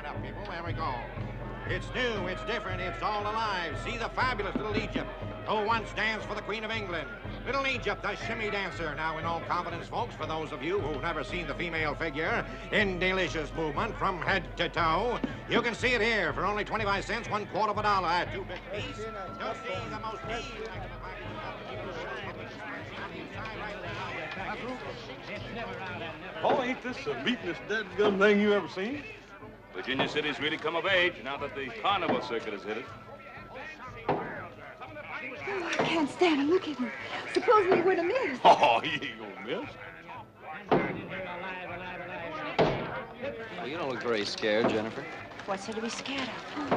Line up, people. There we go. It's new, it's different, it's all alive. See the fabulous little Egypt, who once danced for the Queen of England. Little Egypt, the shimmy dancer. Now, in all confidence, folks, for those of you who've never seen the female figure in delicious movement from head to toe, you can see it here for only 25 cents, $1/4 of a dollar at 2 bits apiece. You'll see the most Oh, ain't this the meatinest dead gum thing you ever seen? Virginia City's really come of age now that the carnival circuit has hit it. I can't stand him. Look at him. Supposing he were to miss. Oh, he ain't gonna miss. Well, you don't look very scared, Jennifer. What's there to be scared of?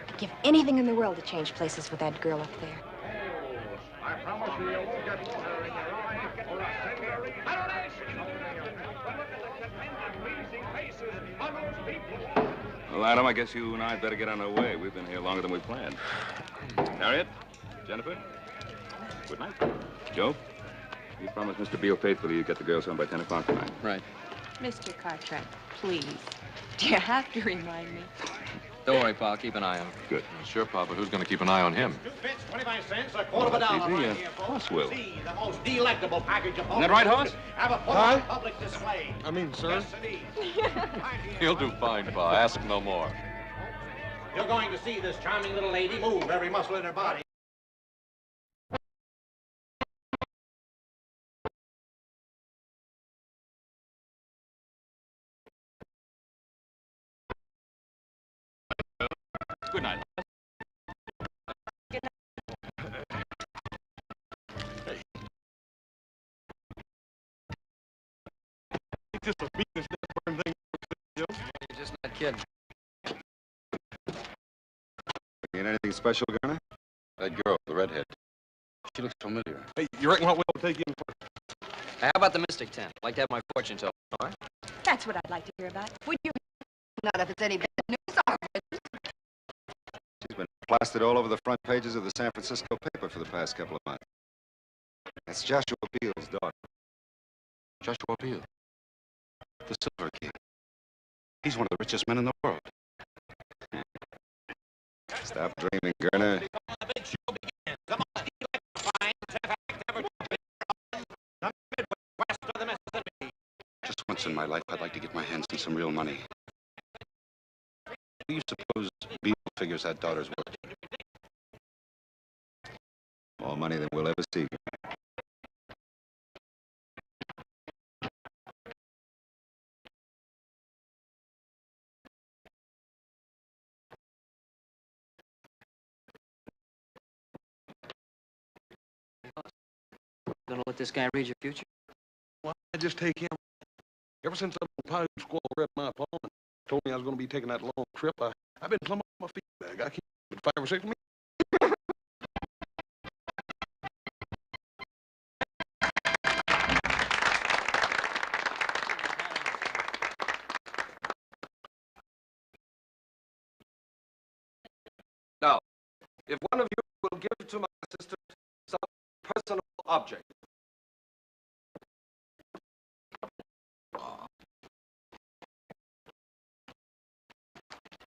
I'd give anything in the world to change places with that girl up there. I promise you won't get water in your eye or a single Well, Adam, I guess you and I had better get on our way. We've been here longer than we planned. Harriet, Jennifer, good night. Joe, you promised Mr. Beale faithfully you'd get the girls home by 10 o'clock tonight. Right. Mr. Cartwright, please. Do you have to remind me? Don't worry, Pa. Keep an eye on him. Good. Sure, Pa, but who's going to keep an eye on him? 2 bits, 25 cents, $1/4 of a dollar. Easy, Right here, folks. Hoss will. See the most delectable package of Isn't that right, Hoss? Have a put on public display. I mean, sir. Yes, indeed. Right here, He'll do folks. fine, Pa. Ask no more. You're going to see this charming little lady move every muscle in her body. Good night. Ain't this the meatinest dead thing you ever seen, Joe? You're just not kidding. Ain't anything special, Garner? That girl, the redhead. She looks familiar. Hey, you reckon what we'll take in first? How about the Mystic Tent? I'd like to have my fortune told. All right? That's what I'd like to hear about. Would you? Not if it's any bad news. She's been plastered all over the front pages of the San Francisco paper for the past couple of months. That's Joshua Beale's daughter. Joshua Beale. The Silver King. He's one of the richest men in the world. Stop dreaming, Garner. The big show begins. The most electrifying act ever to be on the Midwest of the Mississippi. Just once in my life, I'd like to get my hands on some real money. What do you suppose Beale figures that daughter's worth? More money than we'll ever see. Gonna let this guy read your future? Well, I just take him. Ever since that old Pine Squall read my palm and told me I was going to be taking that long trip, I've been plumb off my feet bag. I can't get 5 or 6 minutes. Now, if one of you will give to my assistant some personal object.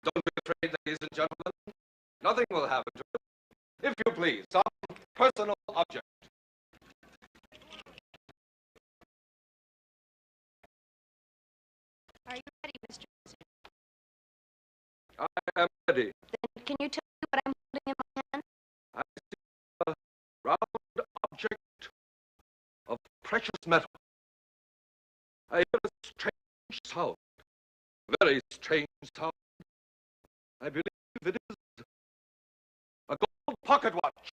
Don't be afraid, ladies and gentlemen. Nothing will happen to it. If you please, some personal object. Are you ready, Mr. President? I am ready. Then can you tell me what I'm holding in my hand? I see a round object of precious metal. I hear a strange sound. Very strange sound. I believe it is a gold pocket watch.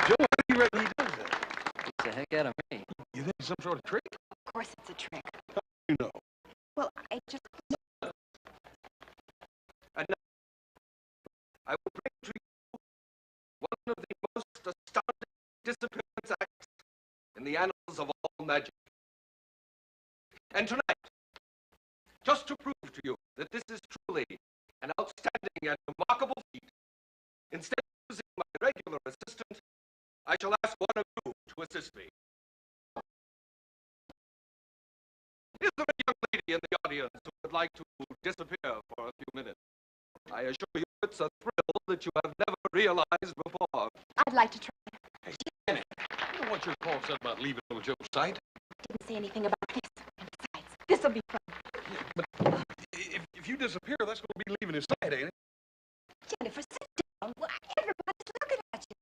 Joe, how do you reckon he does that? Beats the heck out of me. You think it's some sort of trick? Of course it's a trick. You know. Well, I just... And now, I will bring to you one of the most astounding disappearance acts in the annals of all magic. And tonight, just to prove to you that this is truly an outstanding and remarkable feat, instead of using my regular assistant, I shall ask one of you to assist me. Is there a young lady in the audience who would like to disappear for a few minutes? I assure you it's a thrill that you have never realized before. I'd like to try. Hey, Janet, you know what your call said about leaving little Joe's sight? Didn't say anything about this. And besides, this'll be fun. But if you disappear, that's going to be leaving his sight, ain't it? Jennifer, sit down. Why, everybody's looking at you.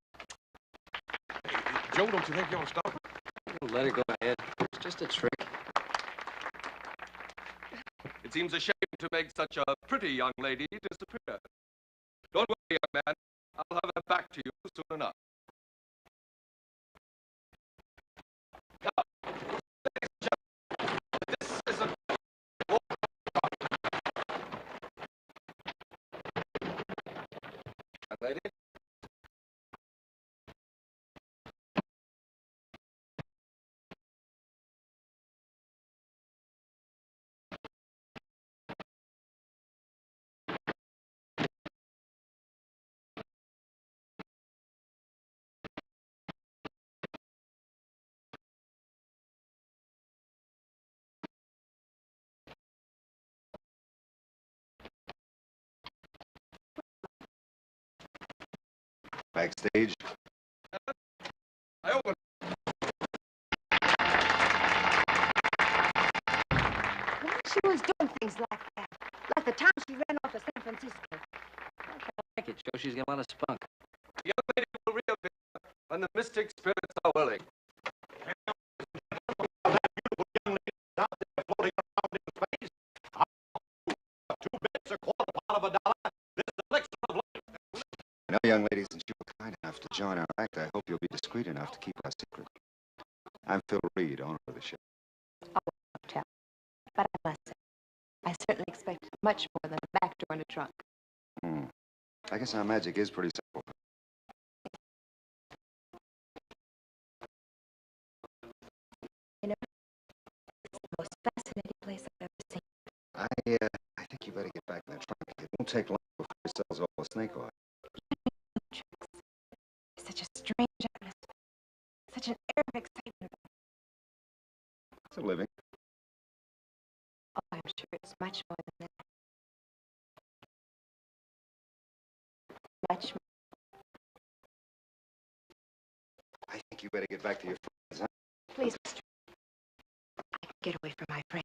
Hey, Joe, don't you think you ought to stop her? Let her go ahead. It's just a trick. It seems a shame to make such a pretty young lady disappear. Don't worry, young man. I'll have her back to you soon enough. Now, ladies and gentlemen, this is a young lady. Backstage. I open. Why she was doing things like that? Like the time she ran off to San Francisco. I like it. Shows she's got a lot of spunk. The young lady will reappear when the mystic spirits are willing. Now, young ladies, since you were kind enough to join our act, I hope you'll be discreet enough to keep our secret. I'm Phil Reed, owner of the show. Oh, don't tell. But I must say, I certainly expected much more than a back door and a trunk. I guess our magic is pretty simple. You know, it's the most fascinating place I've ever seen. I think you better get back in that trunk. It won't take long before it sells all the snake oil. Such a strange atmosphere. Such an air of excitement about it. It's a living. Oh, I'm sure it's much more than that. Much more. I think you better get back to your friends, huh? Please, Mr. I can get away from my friends.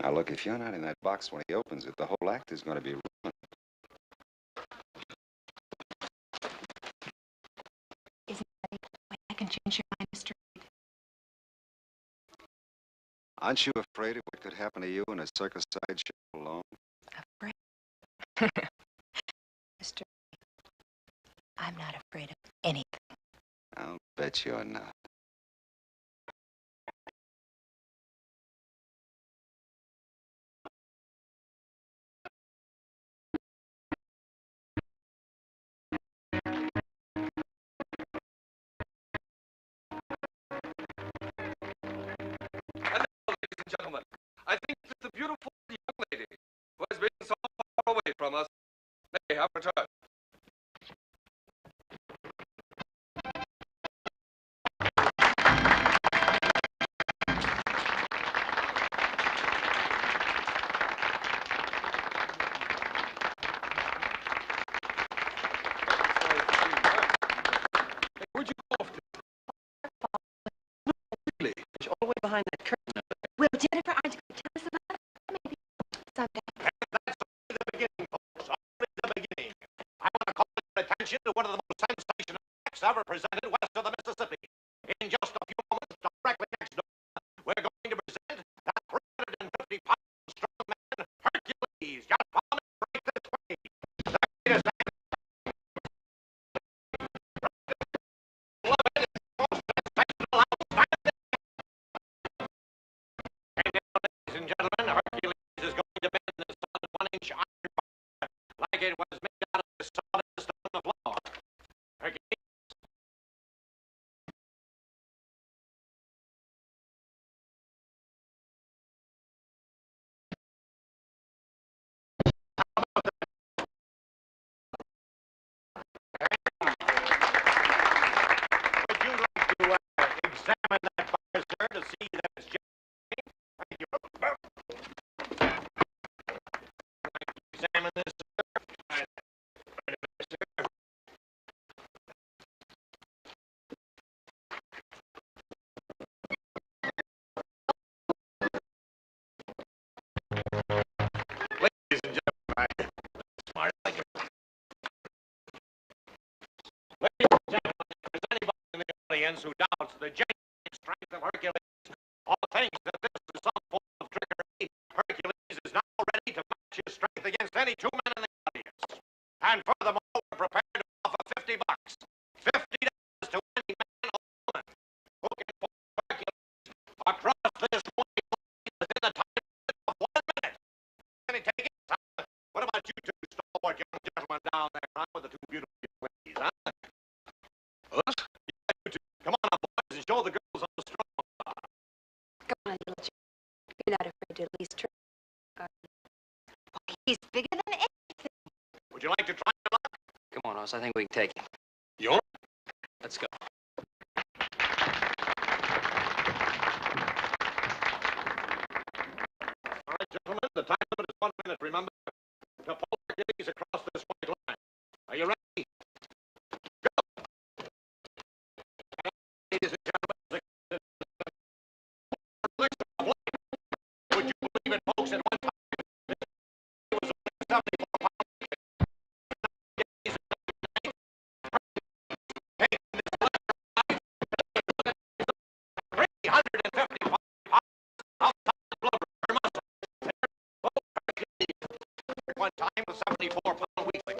Now, look, if you're not in that box when he opens it, the whole act is going to be ruined. Isn't there any way I can change your mind, Mr. Reed? Aren't you afraid of what could happen to you in a circus sideshow alone? Afraid? Mr. Reed, I'm not afraid of anything. I'll bet you're not. Gentlemen, I think that the beautiful young lady who has been so far away from us may have returned. Hey, where'd you go off to? Really? She's all the way behind that curtain. Will Jennifer, aren't you going to tell us about it? Maybe someday. And that's only the beginning, folks. Only the beginning. I want to call your attention to one of the most sensational acts ever presented west of the Mississippi. In just a few moments, directly next door, we're going to present that 350-pound strong man, Hercules. Just follow me right this way. The greatest act most sensational, outstanding. And now, ladies and gentlemen, Hercules is going to bend the solid 1-inch iron bar like it was made out of the sawdust on the floor. Hercules. Would you like to examine that bar, sir, to see that it's genuine? audience who doubts the genuine strength of Hercules or thinks that this is some form of trickery, Hercules is now ready to match his strength against any two men in the audience. And furthermore, we're prepared to offer $50. $50 to any man or woman who can pull Hercules across this white line within the time of 1 minute. Can he take it? What about you two stalwart young gentlemen down there, huh, with the two beautiful ladies, huh? Us? Yeah, you two. Come on up, boys, and show the girls how strong you are. Come on, little Jim. You're not afraid to at least try. He's bigger than anything. Would you like to try your luck? Come on, Hoss. I think we can take it. You want it? Let's go. All right, gentlemen, the time limit is 1 minute, remember? To pull Hercules across this white line. Are you ready? Go! And, ladies and gentlemen, would you believe it, folks, at one time, it was only 74 pounds. Taking this letter, 350 pounds of solid blubber or muscle. One time with 74-pound weakling.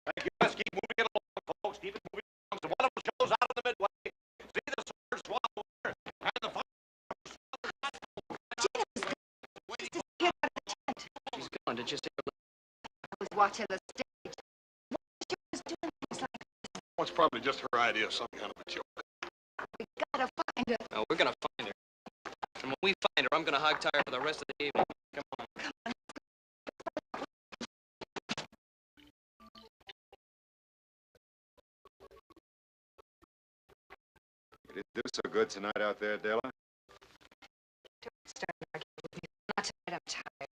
Thank you. Let's keep moving it along, folks. Keep it moving along. So one of them shows out of the midway. See the sword swallow and the fire. She's gone. Did you see her? I was watching the stage. She was doing things like Well, it's probably just her idea of some kind of a joke. we gotta find her. No, we're gonna find her. And when we find her, I'm gonna hog tie her for the rest of the evening. Come on. You didn't do so good tonight out there, Della. Don't start arguing with me. Not tonight, I'm tired.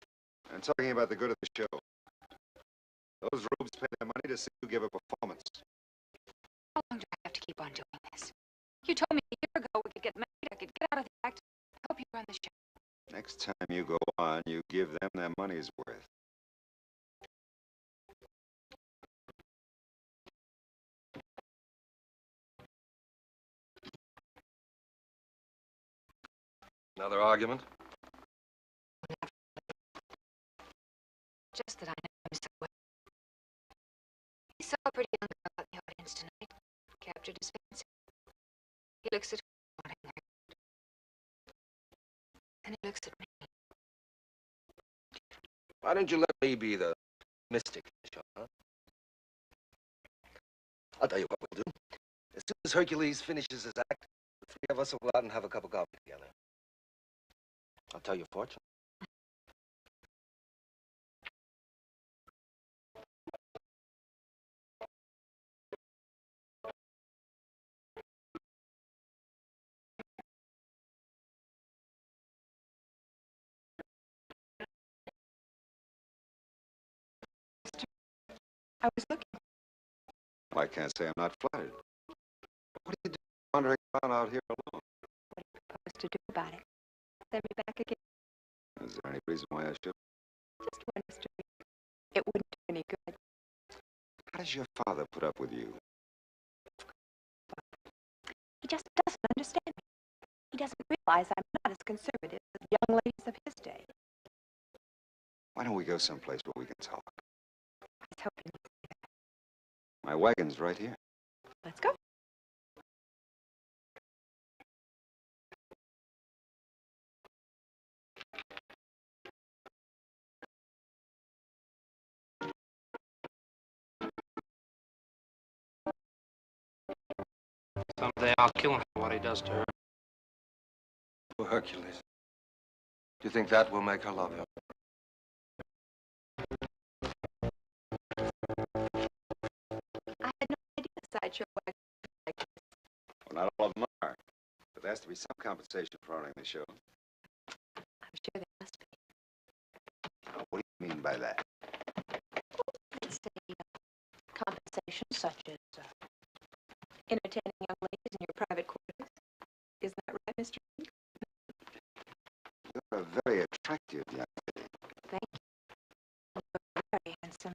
I'm talking about the good of the show. Those rubes pay their money to see you give a performance. How long do I have to keep on doing this? You told me a year ago we could get married, I could get out of the act, help you run the show. Next time you go on, you give them their money's worth. Another argument? Just that I know him so well. He saw a pretty young girl out in the audience tonight. Captured his fancy. He looks at her, wanting her. Then he looks at me. Why don't you let me be the mystic in the show, huh? I'll tell you what we'll do. As soon as Hercules finishes his act, the three of us will go out and have a cup of coffee together. I'll tell your fortune. I was looking. Well, I can't say I'm not flattered. What are you doing wandering around out here alone? What do you propose to do about it? Send me back again? Is there any reason why I should? Just one, Mr. Reed. It wouldn't do any good. How does your father put up with you? He just doesn't understand me. He doesn't realize I'm not as conservative as the young ladies of his day. Why don't we go someplace where we can talk? I was hoping you'd say that. My wagon's right here. Let's go. Someday I'll kill him for what he does to her. Oh, Hercules. Do you think that will make her love him? I had no idea the sideshow wagon was like this. Well, not all of them are. But there has to be some compensation for running the show. I'm sure there must be. Now, what do you mean by that? Let's say compensation such as entertaining young ladies in your private quarters. Isn't that right, Mr. Reed? attractive young lady. Thank you. You're very handsome.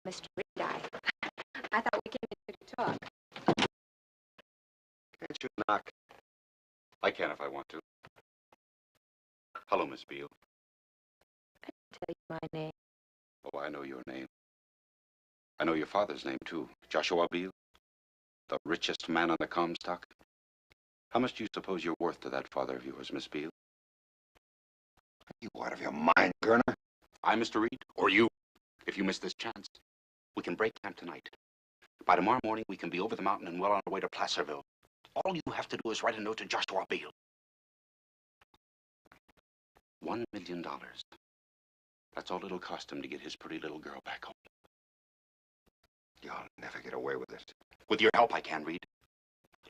Mr. Reed, I thought we came in here to talk. Can't you knock? I can if I want to. Hello, Miss Beale. I didn't tell you my name. Oh, I know your name. I know your father's name, too. Joshua Beale. The richest man on the Comstock. How much do you suppose you're worth to that father of yours, Miss Beale? Are you out of your mind, Gerner? I, Mr. Reed, or you? If you miss this chance, we can break camp tonight. By tomorrow morning, we can be over the mountain and well on our way to Placerville. All you have to do is write a note to Joshua Beale. $1 million. That's all it'll cost him to get his pretty little girl back home. You'll never get away with it. With your help, I can, Reed.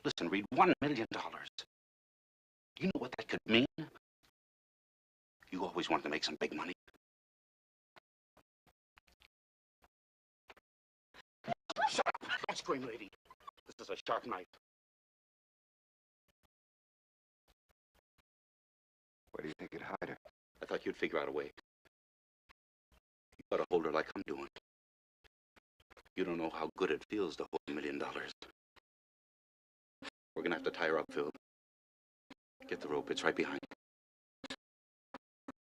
Listen, Reed, $1 million. Do you know what that could mean? You always wanted to make some big money. Shut up! Don't scream, lady. This is a sharp knife. Where do you think you'd hide her? I thought you'd figure out a way. You ought to hold her like I'm doing. You don't know how good it feels to hold $1 million. We're gonna have to tie her up, Phil. Get the rope. It's right behind you.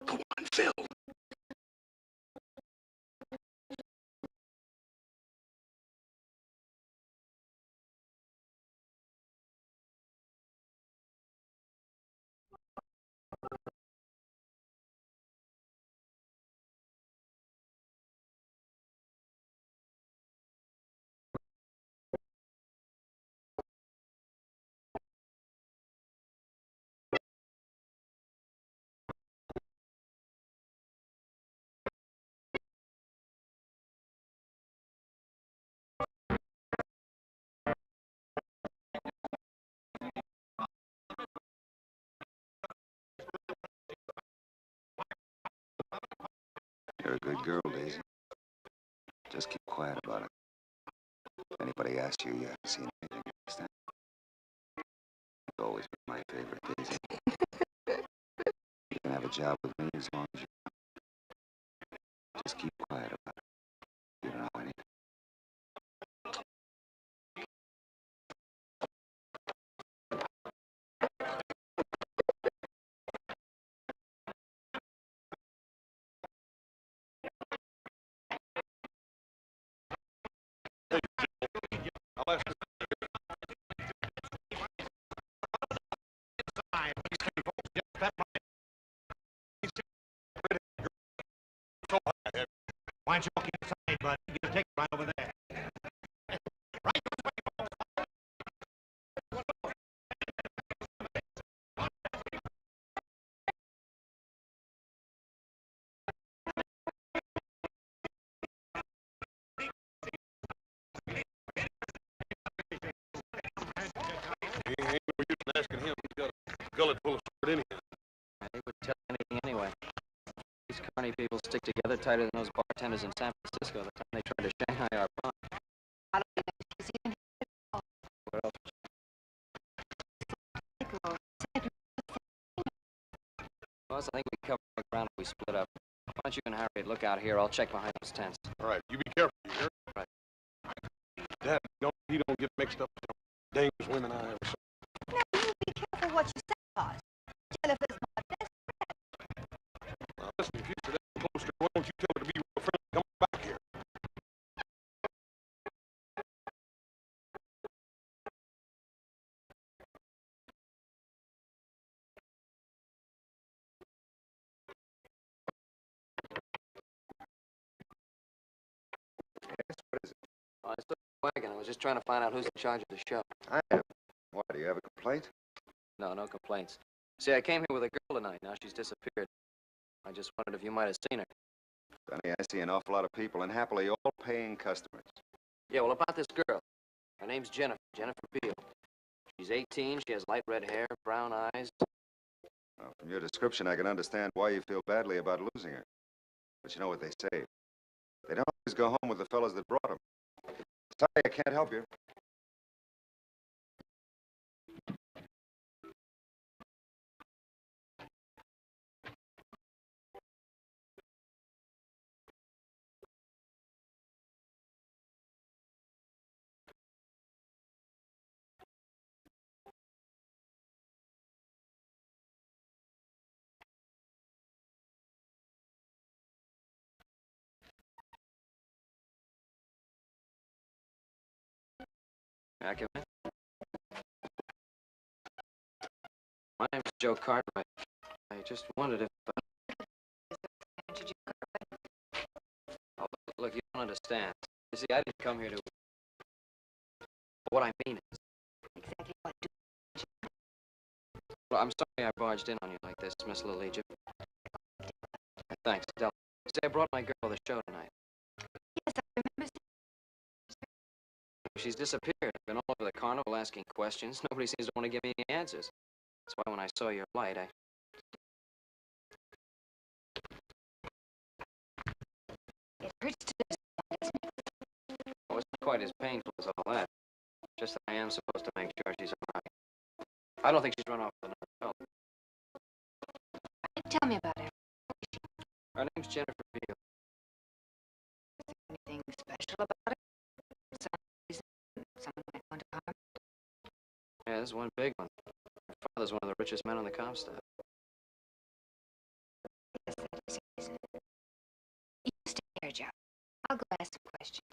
Go on, Phil. You're a good girl, Daisy. Just keep quiet about it. If anybody asks you, you haven't seen anything. Understand? You've always been my favorite, Daisy. You can have a job with me as long as you want. Just keep quiet about it. You don't know anything. I'll ask Why don't you walk inside, bud? Get a ticket right over there. Right this way, folks. ain't no use in asking him. He's got a gullet full of sword anyhow. They would tell anything anyway. These carny people stick together tighter than those bartenders in San Francisco the time they tried to Shanghai our prom. I don't think she's even here. Where else? Boss, I think we covered our ground if we split up. Why don't you and Harriet look out here? I'll check behind those tents. All right, you be careful, you hear? Right. Dad, he don't get mixed up with some dangerous women I ever saw. Now, you be careful what you say, boss. Jennifer's my best friend. Now, listen, if you sit that close to her, why don't you tell her to be real friendly? Come back here. Yes, what is it? I stood in the wagon. I was just trying to find out who's in charge of the show. I am. Why, do you have a complaint? No, no complaints. See, I came here with a girl tonight. Now she's disappeared. I just wondered if you might have seen her. Sonny, I see an awful lot of people, and happily all paying customers. Yeah, well, about this girl. Her name's Jennifer Beale. She's 18. She has light red hair, brown eyes. Well, from your description, I can understand why you feel badly about losing her. But you know what they say. They don't always go home with the fellas that brought them. Sorry, I can't help you. May I come in? My name's Joe Cartwright. I just wondered if... Oh, look, you don't understand. You see, I didn't come here to... What I mean is... Exactly what do Well, I'm sorry I barged in on you like this, Miss Little Egypt. Thanks, Della. Say, I brought my girl to the show tonight. Yes, I remember. She's disappeared. I've been all over the carnival asking questions. Nobody seems to want to give me any answers. That's why when I saw your light, It hurts to lose. It wasn't quite as painful as all that. Just that I am supposed to make sure she's all right. I don't think she's run off with another fellow. Tell me about her. Her name's Jennifer Beale. Is there anything special about her? Some reason someone might want to harm her? Yeah, there's one big one. Her father's one of the richest men on the comp staff. Yes, that is the reason. You stay here, Joe. I'll go ask some questions.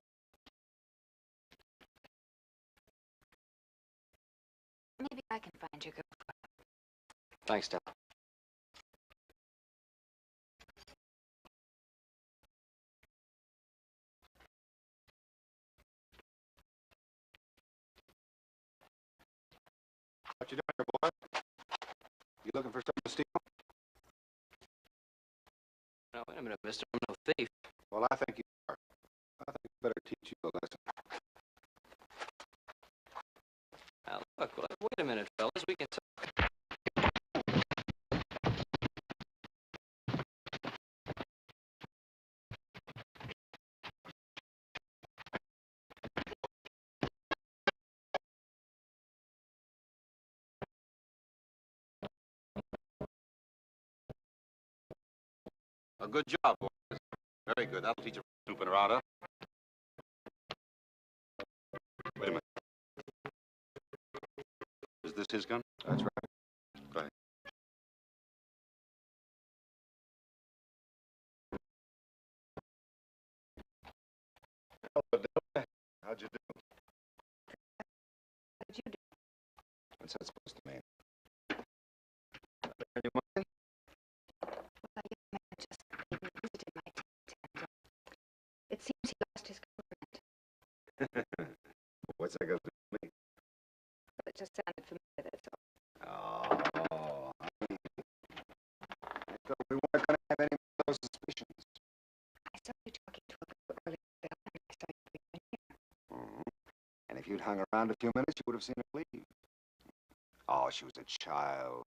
Maybe I can find your girl. Thanks, Della. What you doing here, boy? You looking for something to steal? No, wait a minute, mister. I'm no thief. Well, I think you are. I think I better teach you a lesson. Now, look, wait a minute, fellas. We can talk. A good job, boys. Very good. That'll teach you snooping around, huh? Wait a minute. Is this his gun? That's right. Go ahead. Hello, Della. How'd you do? What'd you do? What's that supposed to mean? Any money? Well, a young man just came and visited my tent, and it seems he lost his girlfriend. What's that got to do with me? Well, it just sounded familiar, that's all. Oh, I thought we weren't going to have any of those suspicions. I saw you talking to a girl earlier, Bill, and I saw you leaving here. And if you'd hung around a few minutes, you would have seen her leave. Oh, she was a child.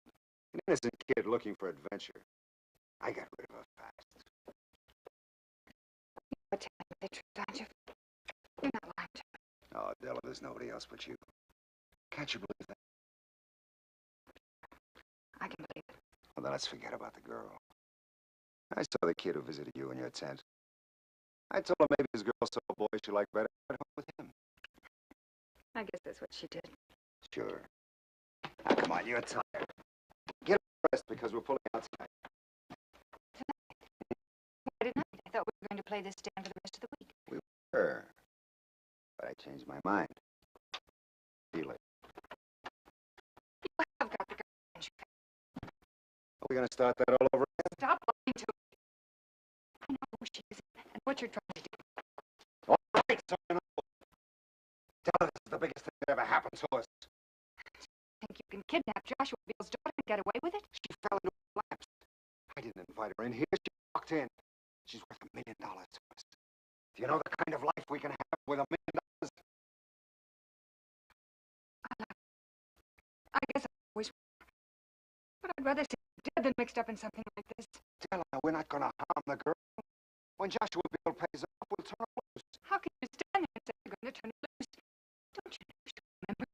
An innocent kid looking for adventure. I got rid of her fast. You're telling me the truth, aren't you? You're not lying to me. Oh, Della, there's nobody else but you. Can't you believe that? I can believe it. Well, then let's forget about the girl. I saw the kid who visited you in your tent. I told her maybe his girl saw a boy she liked better at home with him. I guess that's what she did. Sure. Now, come on, you're tired. Get rest because we're pulling out tonight. Why didn't I? I thought we were going to play this stand for the rest of the week. We were. But I changed my mind. Feel it. You have got the girl. Are we going to start that all over again? Stop lying to me. I know who she is and what you're trying to do. All right, so you know. Tell her this is the biggest thing that ever happened to us. Think you can kidnap Joshua Beale's daughter and get away with it? She fell into a lapse. I didn't invite her in here. She walked in. She's worth $1 million to us. Do you know the kind of life we can have with $1 million? I guess I always will. But I'd rather see her dead than mixed up in something like this. Tell her we're not going to harm the girl. When Joshua Beale pays off, we'll turn her loose. How can you stand there and say you're going to turn her loose? Don't you know you should remember?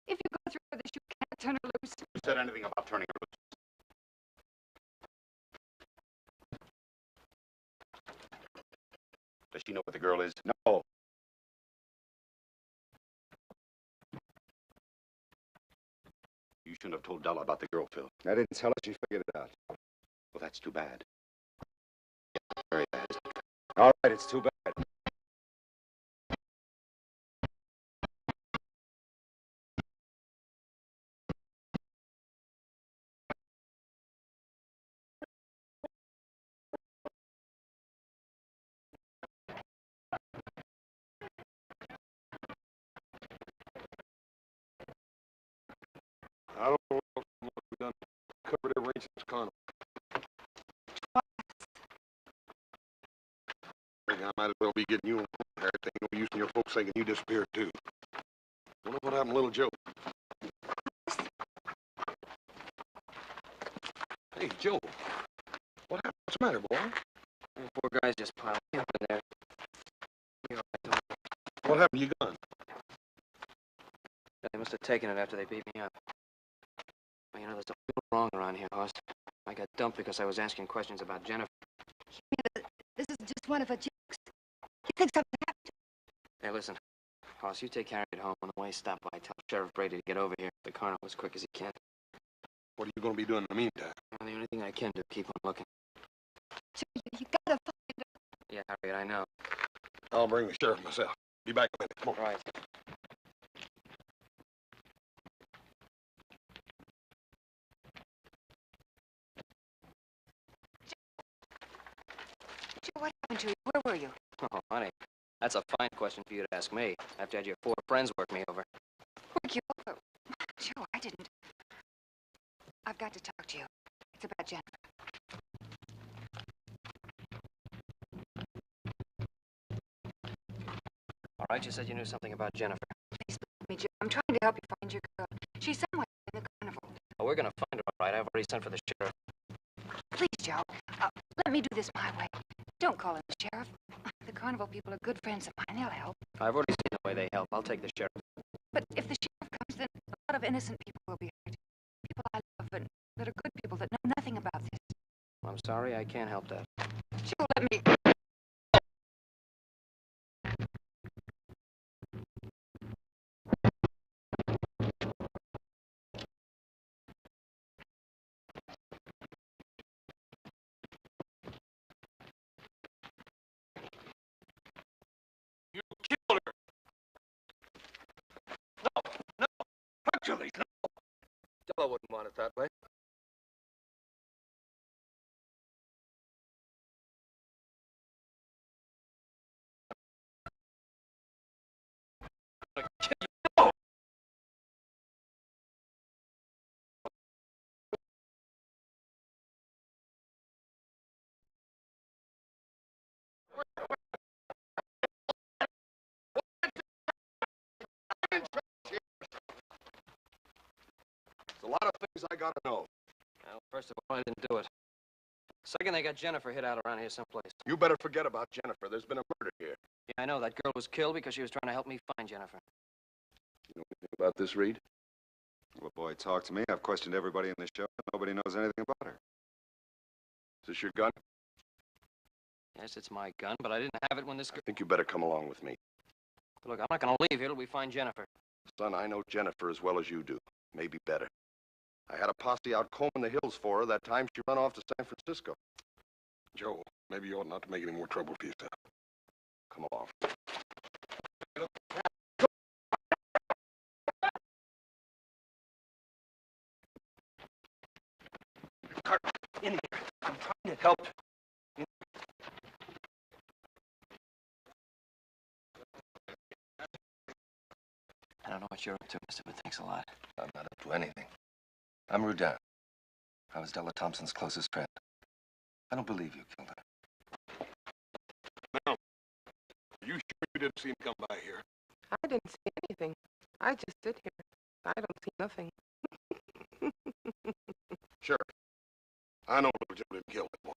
If you go through with this, you can't turn her loose. Who said anything about turning her loose? Does she know what the girl is? No. You shouldn't have told Della about the girl, Phil. I didn't tell her. She figured it out. Well, that's too bad. Very bad. All right, it's too bad. I don't know what else we've done. Covered every inch of this carnival. I might as well be getting you on there. It ain't no use in your folks thinking you disappeared, too. Wonder what happened to little Joe. Hey, Joe. What happened? What's the matter, boy? The poor guys just piled up in there. You're all right, Tom. What happened to your gun? They must have taken it after they beat me up. Well, you know, there's something wrong around here, Hoss. I got dumped because I was asking questions about Jennifer. This is just one of her jokes. You think something happened to Hey, listen. Hoss, you take Harriet home. On the way, stop by. Tell Sheriff Brady to get over here. The carnival as quick as he can. What are you going to be doing in the meantime? Well, the only thing I can do, keep on looking. Joe, you gotta find her. Yeah, Harriet, I know. I'll bring the sheriff myself. Be back in a minute. Come on. Right. Joe, what happened to you? Where were you? Oh, honey, that's a fine question for you to ask me after you had your 4 friends work me over. Work you over? Joe, I didn't. I've got to talk to you. It's about Jennifer. All right, you said you knew something about Jennifer. Please believe me, Joe. I'm trying to help you find your girl. She's somewhere in the carnival. Oh, we're gonna find her, all right. I've already sent for the sheriff. Please, Joe. Let me do this my way. Don't call in the sheriff. The carnival people are good friends of mine. They'll help. I've already seen the way they help. I'll take the sheriff. But if the sheriff comes, then a lot of innocent people will be hurt. People I love and that are good people that know nothing about this. I'm sorry, I can't help that. Joe, let me. You killed her. No. Actually, no. Della wouldn't want it that way. There's a lot of things I gotta know. Well, first of all, I didn't do it. Second, they got Jennifer hid out around here someplace. You better forget about Jennifer. There's been a murder here. Yeah, I know. That girl was killed because she was trying to help me find Jennifer. You know anything about this, Reed? Well, boy, talk to me. I've questioned everybody in the show. Nobody knows anything about her. Is this your gun? Yes, it's my gun, but I didn't have it when this I think you better come along with me. Look, I'm not gonna leave here till we find Jennifer. Son, I know Jennifer as well as you do. Maybe better. I had a posse out combing the hills for her that time she ran off to San Francisco. Joe, maybe you ought not to make any more trouble for yourself. Come along. Cartwright, in here. I'm trying to help. I don't know what you're up to, mister, but thanks a lot. I'm not up to anything. I'm Rudin. I was Della Thompson's closest friend. I don't believe you killed her. Now, are you sure you didn't see him come by here? I didn't see anything. I just sit here. I don't see nothing. Sure. I know little Joe didn't kill him,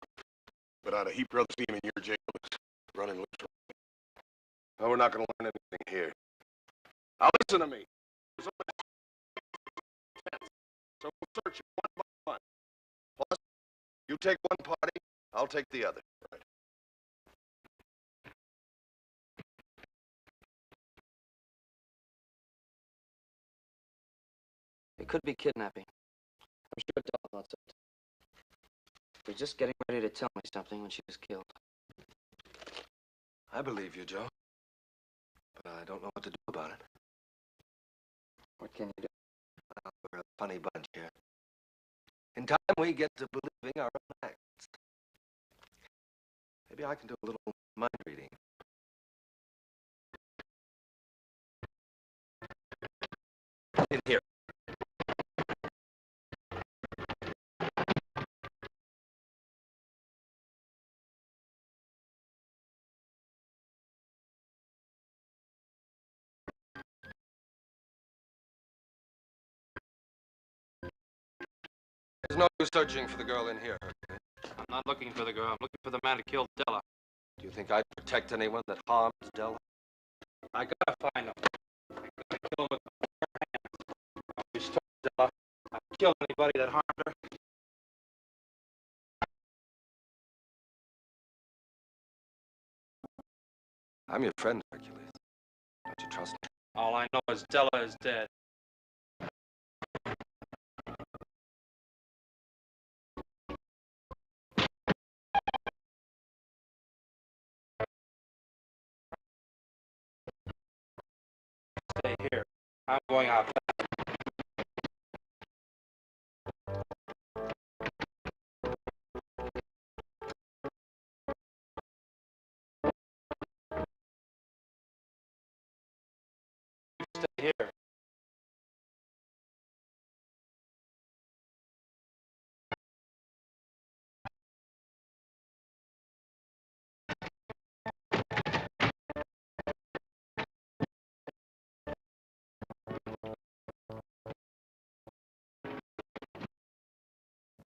but I'd a heap rather see him in your jail as running loose from me. Well, we're not going to learn anything here. Now listen to me. So we'll search you one by one. Plus, you take one party, I'll take the other. Right. It could be kidnapping. I'm sure Della thought so. She was just getting ready to tell me something when she was killed. I believe you, Joe. But I don't know what to do about it. What can you do? Well, we're a funny bunch here. In time, we get to believing our own acts. Maybe I can do a little mind reading. In here. There's no use searching for the girl in here. I'm not looking for the girl. I'm looking for the man who killed Della. Do you think I'd protect anyone that harmed Della? I gotta find him. I gotta kill him with my bare hands. I'll restore Della. I'll kill anybody that harmed her. I'm your friend, Hercules. Don't you trust me? All I know is Della is dead. Stay here. I'm going out. You stay here.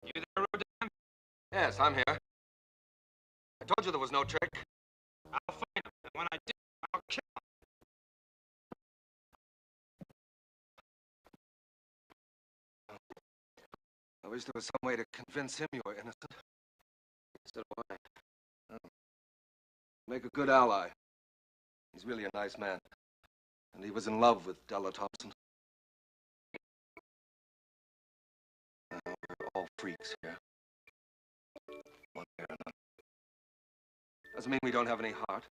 You there, Rodin? Yes, I'm here. I told you there was no trick. I'll find him. And when I do, I'll kill him. I wish there was some way to convince him you were innocent. So do I. Make a good ally. He's really a nice man. And he was in love with Della Thompson. We're all freaks here. One way or another. Doesn't mean we don't have any heart.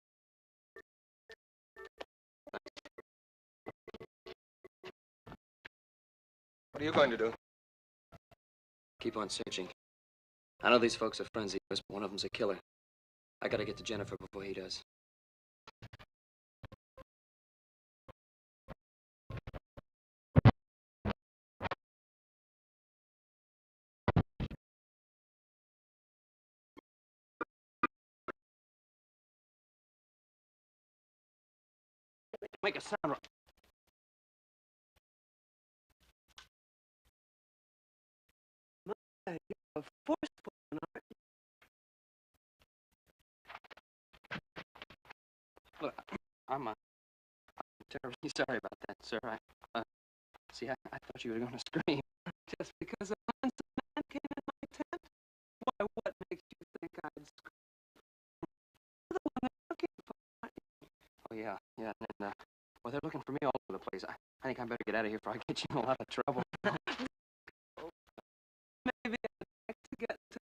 What are you going to do? Keep on searching. I know these folks are friends of yours, but one of them's a killer. I gotta get to Jennifer before he does. Make a sound. You're a forceful one, aren't you? Look, I'm terribly sorry about that, sir. See, I thought you were going to scream. Just because a handsome man came in my tent? Why, what makes you think I'd scream? You're the one they're looking for, aren't you? Oh, yeah. And, well, they're looking for me all over the place. I think I better get out of here before I get you in a lot of trouble. Maybe I'd like to get to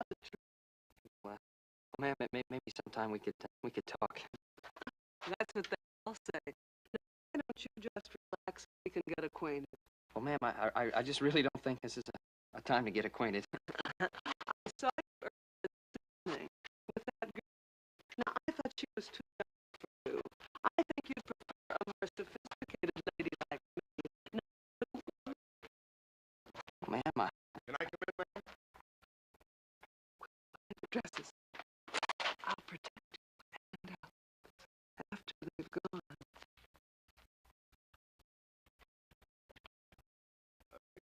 the truth. Well, ma'am, maybe sometime we could talk. That's what they all say. Now, why don't you just relax and we can get acquainted? Well, ma'am, I just really don't think this is a time to get acquainted. I saw you earlier this evening with that girl. Now, I thought she was too young for you. I think you'd prefer a more sophisticated lady like me. No, Ma'am, Can I come in, ma'am? the dresses. I'll protect you and after they've gone.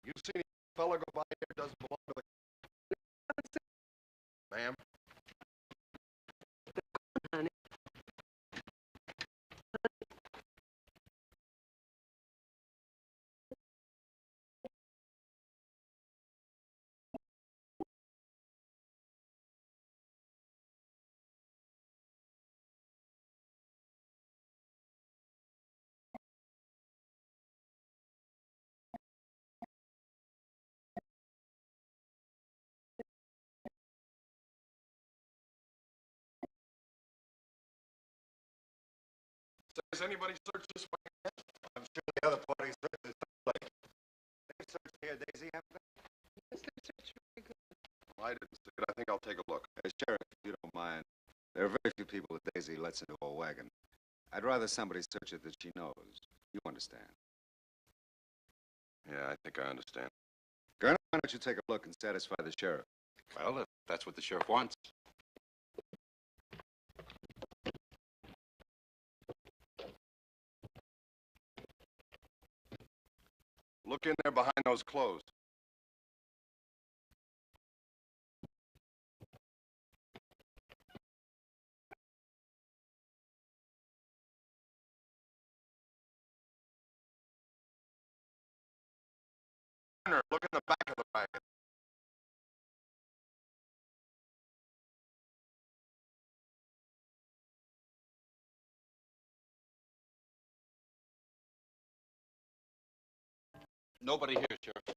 You seen any fella go by here doesn't belong to the... Ma'am? Honey. So has anybody searched this way yet? I'm sure the other party searched this place. They've searched here, Daisy, haven't they? Yes, they searched very good. Well, I didn't see it. I think I'll take a look. Hey, Sheriff, if you don't mind, there are very few people that Daisy lets into a wagon. I'd rather somebody search it that she knows. You understand. Yeah, I think I understand. Colonel, why don't you take a look and satisfy the sheriff? Well, if that's what the sheriff wants. Look in there behind those clothes. Turner, look in the back of the wagon. Nobody here, Sheriff.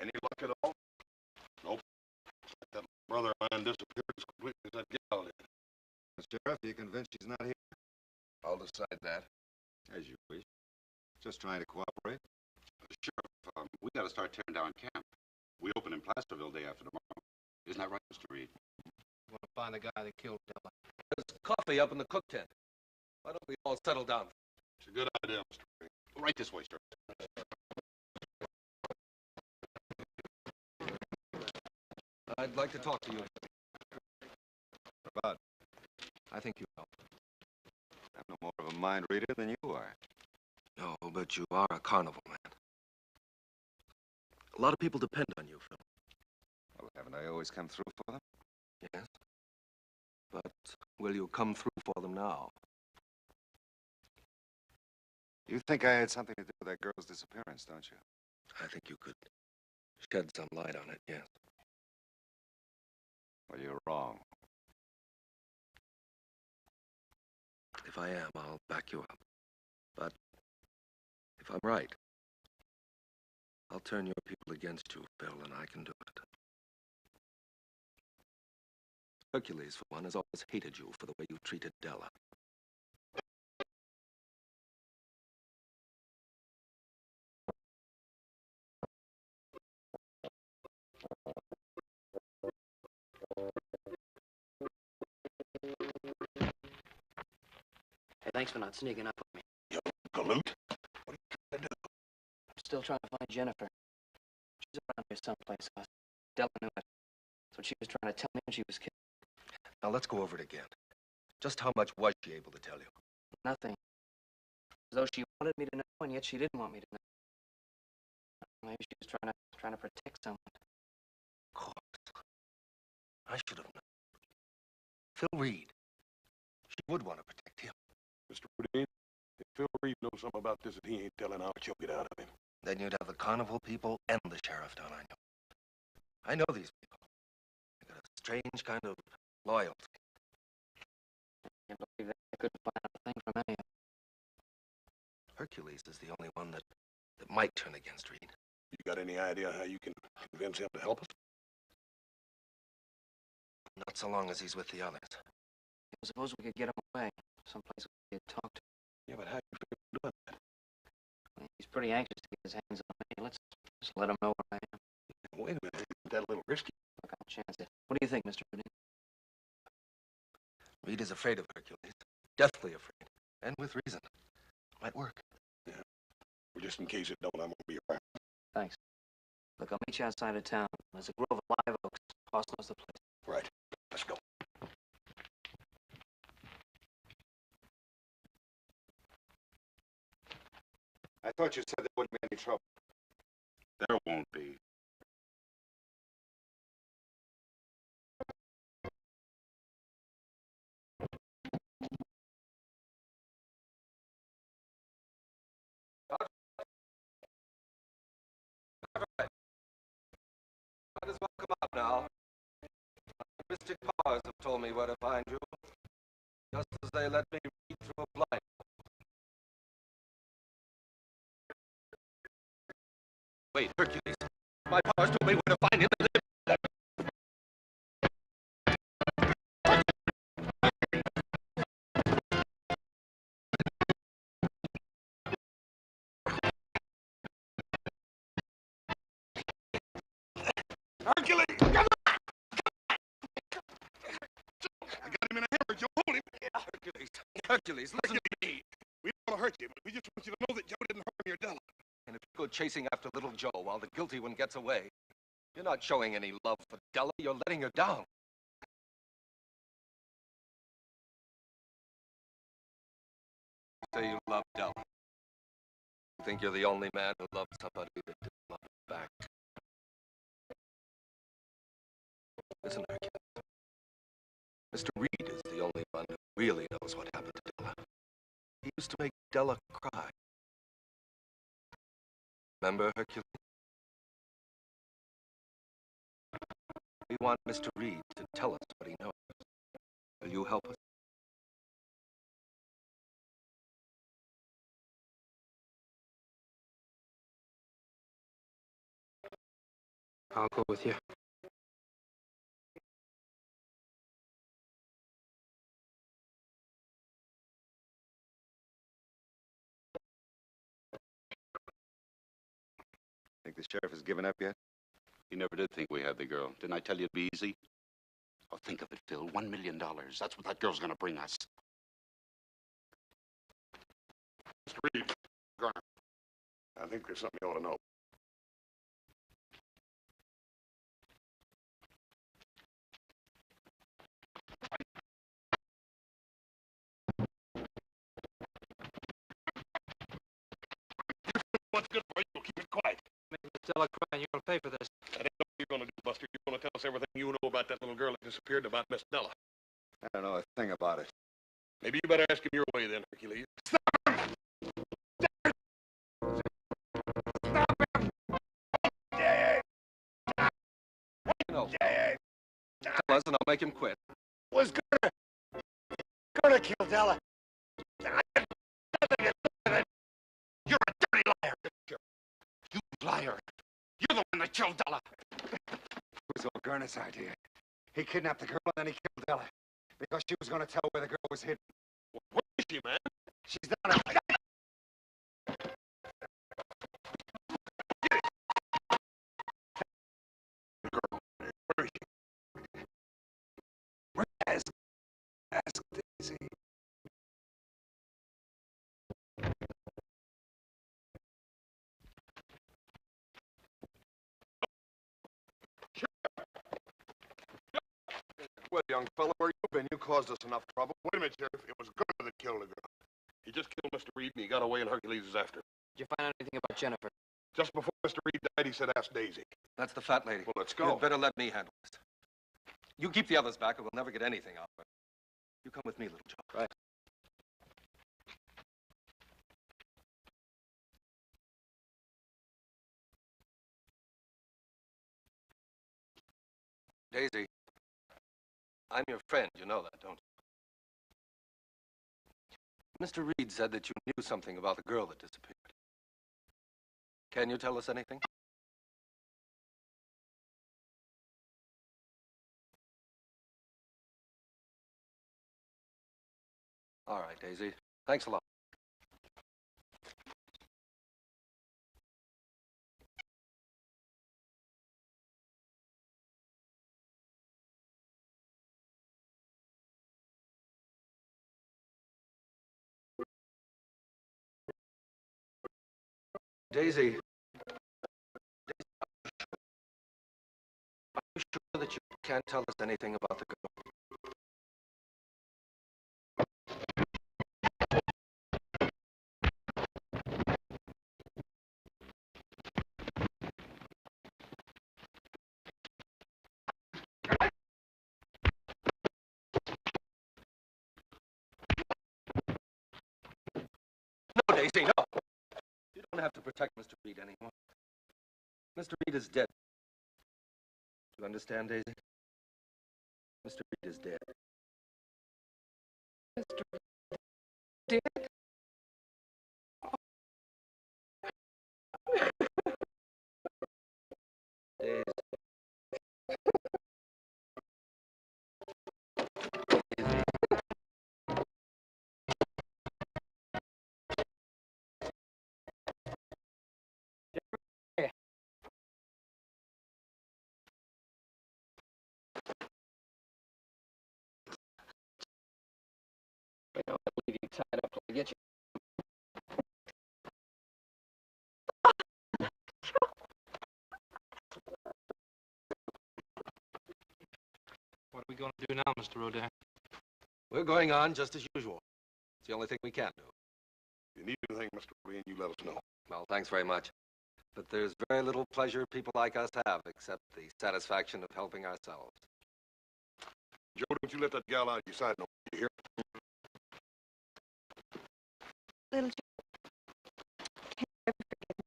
Any luck at all? Nope. That brother of mine disappeared as completely as that gal did. Sheriff, you convinced she's not here? I'll decide that. As you wish. Just trying to cooperate. Sheriff, we got to start tearing down camp. We open in Placerville day after tomorrow. Isn't that right, Mr. Reed? I want to find the guy that killed Della. There's coffee up in the cook tent. Why don't we all settle down? It's a good idea, Mr. Reed. Right this way, Sheriff. I'd like to talk to you. About? I think you know. I'm no more of a mind reader than you are. No, but you are a carnival man. A lot of people depend on you, Phil. Well, haven't I always come through for them? Yes. But will you come through for them now? You think I had something to do with that girl's disappearance, don't you? I think you could shed some light on it, yes. Well, you're wrong. If I am, I'll back you up. But if I'm right, I'll turn your people against you, Phil, and I can do it. Hercules, for one, has always hated you for the way you treated Della. Hey, thanks for not sneaking up on me. You galoot? What are you trying to do? I'm still trying to find Jennifer. She's around here someplace. Della knew it. That's what she was trying to tell me when she was killed. Now, let's go over it again. Just how much was she able to tell you? Nothing. As though she wanted me to know, and yet she didn't want me to know. Maybe she was trying to protect someone. Of course. I should have known. Phil Reed. She would want to protect him. Mr. Reed, if Phil Reed knows something about this that he ain't telling, how much you'll get out of him. Then you'd have the carnival people and the sheriff down on you. I know these people. They got a strange kind of loyalty. I can't believe they couldn't find out a thing from any of them. Hercules is the only one that might turn against Reed. You got any idea how you can convince him to help us? Not so long as he's with the others. I suppose we could get him away, someplace we could talk to. Yeah, but how do you figure on doing that? Well, he's pretty anxious to get his hands on me. Let's just let him know where I am. Wait a minute, isn't that a little risky? Look, I'll chance it. What do you think, Mr. Reed? Reed is afraid of Hercules. Deathly afraid. And with reason. Might work. Yeah. Well, just in case it don't, I'm gonna be around. Thanks. Look, I'll meet you outside of town. There's a grove of live oaks. Boss knows the place. Right. Let's go. I thought you said there wouldn't be any trouble. There won't be. Might as well come out now. Mystic powers have told me where to find you. Just as they let me read through a blind. Wait, Hercules. My powers told me where to find him. Hercules! Come on! I got him in a hammer, Joe. Hold him. Hercules. Hercules, listen to me. We don't want to hurt you, but we just want you to know that Joe didn't harm your Della. And if you go chasing after little Joe while the guilty one gets away, you're not showing any love for Della. You're letting her down. Say you love Della. You think you're the only man who loved somebody that didn't love her back. Listen, Hercules. Mr. Reed is the only one who really knows what happened to Della. He used to make Della cry. Remember, Hercules? We want Mr. Reed to tell us what he knows. Will you help us? I'll go with you. Think the sheriff has given up yet? He never did think we had the girl. Didn't I tell you it'd be easy? Oh, think of it, Phil. $1 million. That's what that girl's gonna bring us. Mr. Reed, Garner, I think there's something you ought to know. What's good for you? Keep it quiet. Make Miss Della cry and you'll pay for this. That ain't what you're going to do, Buster. You're going to tell us everything you know about that little girl that disappeared and about Miss Della. I don't know a thing about it. Maybe you better ask him your way then, Hercules. No. Tell us and I'll make him quit. Was gonna kill Della. I had nothing to do with it. You're a dirty liar. You liar. You're the one that killed Della. It was all Gurney's idea. He kidnapped the girl and then he killed Della. Because she was going to tell where the girl was hidden. Where is she, man? She's down there. Where is she? Where? Ask Daisy. Well, young fella, where you been? You caused us enough trouble. Wait a minute, Sheriff. It was Gunner that killed the girl. He just killed Mr. Reed and he got away and Hercules is after him. Did you find out anything about Jennifer? Just before Mr. Reed died, he said, ask Daisy. That's the fat lady. Well, let's go. You'd better let me handle this. You keep the others back or we'll never get anything out of it. You come with me, little Joe. Right. Daisy, I'm your friend. You know that, don't you? Mr. Reed said that you knew something about the girl that disappeared. Can you tell us anything? All right, Daisy. Thanks a lot. Daisy. Are you sure that you can't tell us anything about the girl? No, Daisy, no. You don't have to protect Mr. Reed anymore. Mr. Reed is dead. Do you understand, Daisy? Mr. Reed is dead. Mr. Dick? Daisy. leave you tied up till I get you. What are we going to do now, Mr. Rodin? We're going on just as usual. It's the only thing we can do. If you need anything, Mr. Lee, you let us know. Well, thanks very much. But there's very little pleasure people like us have except the satisfaction of helping ourselves. Joe, don't you let that gal out of your side no more, you hear? Little Joe, can you ever forgive me?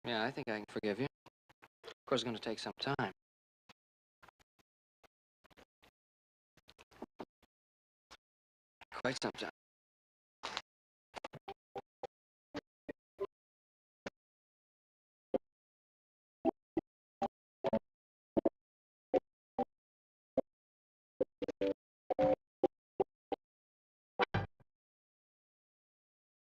Yeah, I think I can forgive you. Of course, it's going to take some time. Quite some time.